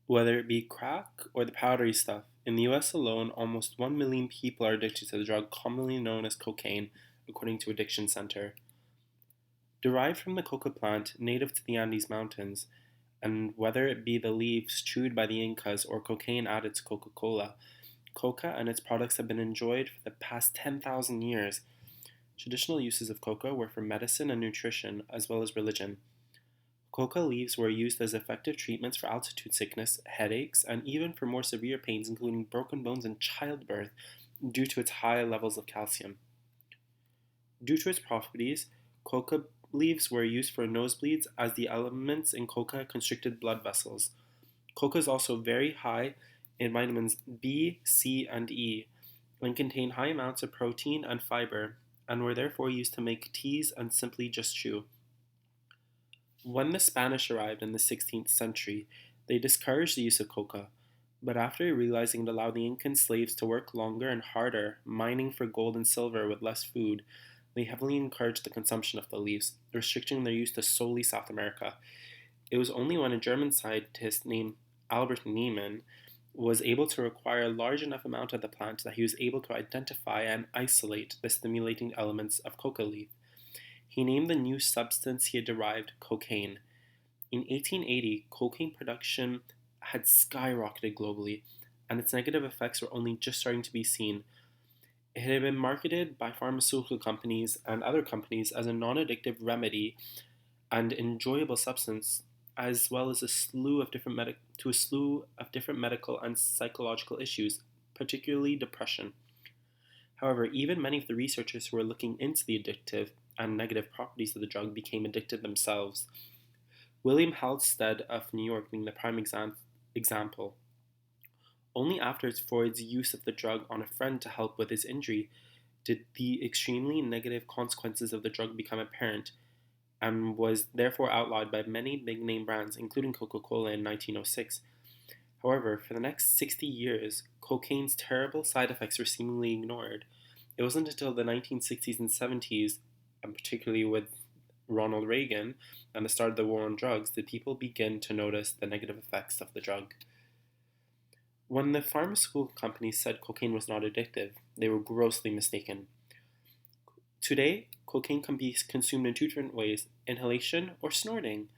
Whether it be crack or the powdery stuff, in the US alone, almost 1 million people are addicted to the drug commonly known as cocaine, according to Addiction Center. Derived from the coca plant native to the Andes Mountains, and whether it be the leaves chewed by the Incas or cocaine added to Coca Cola, coca and its products have been enjoyed for the past 10,000 years. Traditional uses of coca were for medicine and nutrition, as well as religion. Coca leaves were used as effective treatments for altitude sickness, headaches, and even for more severe pains, including broken bones and childbirth, due to its high levels of calcium. Due to its properties, coca leaves were used for nosebleeds as the elements in coca constricted blood vessels. Coca is also very high in vitamins B, C, and E, and contain high amounts of protein and fiber, and were therefore used to make teas and simply just chew. When the Spanish arrived in the 16th century, they discouraged the use of coca, but after realizing it allowed the Incan slaves to work longer and harder, mining for gold and silver with less food, they heavily encouraged the consumption of the leaves, restricting their use to solely South America. It was only when a German scientist named Albert Niemann was able to acquire a large enough amount of the plant that he was able to identify and isolate the stimulating elements of coca leaf. He named the new substance he had derived cocaine. In 1880, cocaine production had skyrocketed globally, and its negative effects were only just starting to be seen. It had been marketed by pharmaceutical companies and other companies as a non addictive remedy and enjoyable substance, as well as a slew of different medical and psychological issues, particularly depression. However, even many of the researchers who were looking into the addictive and negative properties of the drug became addicted themselves. William Halsted of New York being the prime example. Only after Freud's use of the drug on a friend to help with his injury did the extremely negative consequences of the drug become apparent, and was therefore outlawed by many big name brands, including Coca Cola in 1906. However, for the next 60 years, cocaine's terrible side effects were seemingly ignored. It wasn't until the 1960s and 70s, and particularly with Ronald Reagan and the start of the war on drugs, did people begin to notice the negative effects of the drug. When the pharmaceutical companies said cocaine was not addictive, they were grossly mistaken. Today, cocaine can be consumed in two different ways: inhalation or snorting.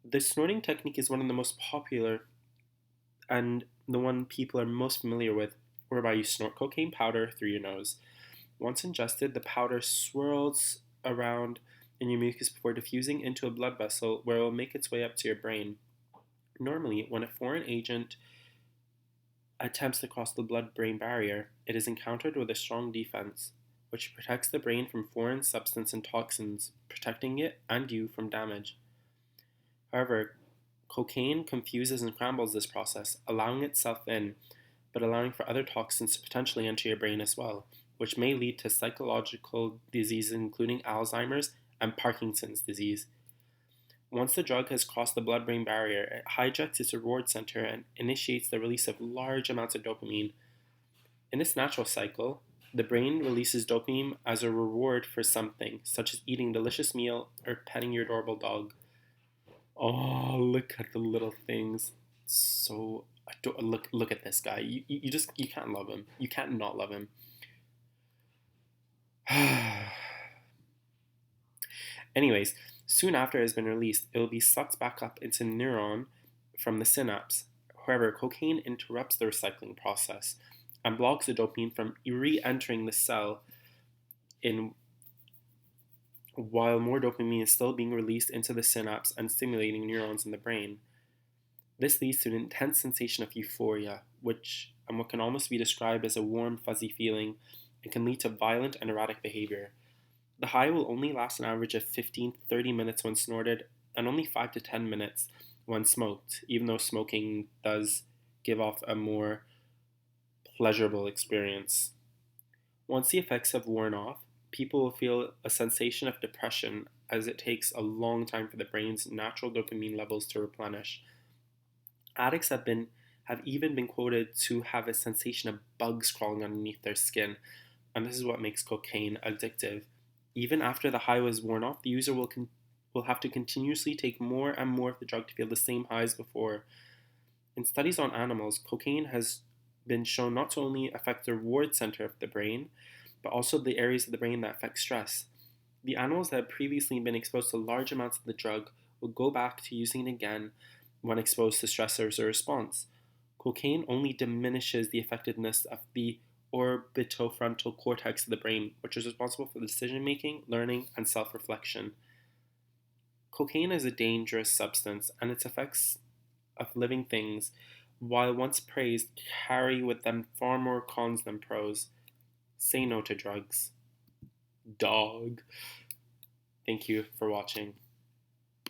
The snorting technique is one of the most popular and the one people are most familiar with, whereby you snort cocaine powder through your nose. Once ingested, the powder swirls around in your mucus before diffusing into a blood vessel where it will make its way up to your brain. Normally, when a foreign agent attempts to cross the blood brain barrier, it is encountered with a strong defense, which protects the brain from foreign substance and toxins, protecting it and you from damage. However, cocaine confuses and scrambles this process, allowing itself in, but allowing for other toxins to potentially enter your brain as well, which may lead to psychological diseases including Alzheimer's and Parkinson's disease. Once the drug has crossed the blood brain barrier, it hijacks its reward center and initiates the release of large amounts of dopamine. In its natural cycle, the brain releases dopamine as a reward for something, such as eating a delicious meal or petting your adorable dog. Oh, look at the little things. So look at this guy. You can't love him. You can't not love him. Anyways, soon after it has been released, it will be sucked back up into neuron from the synapse. However, cocaine interrupts the recycling process and blocks the dopamine from re-entering the cell in while more dopamine is still being released into the synapse and stimulating neurons in the brain. This leads to an intense sensation of euphoria, which and what can almost be described as a warm, fuzzy feeling, and can lead to violent and erratic behavior. The high will only last an average of 15 to 30 minutes when snorted, and only 5 to 10 minutes when smoked, even though smoking does give off a more pleasurable experience. Once the effects have worn off, people will feel a sensation of depression as it takes a long time for the brain's natural dopamine levels to replenish. Addicts have even been quoted to have a sensation of bugs crawling underneath their skin, and this is what makes cocaine addictive. Even after the high was worn off, the user will will have to continuously take more and more of the drug to feel the same high as before. In studies on animals, cocaine has been shown not to only affect the reward center of the brain, but also the areas of the brain that affect stress. The animals that had previously been exposed to large amounts of the drug will go back to using it again when exposed to stressors or response. Cocaine only diminishes the effectiveness of the orbitofrontal cortex of the brain, which is responsible for decision making, learning, and self reflection. Cocaine is a dangerous substance, and its effects of living things, while once praised, carry with them far more cons than pros. Say no to drugs. Dog. Thank you for watching.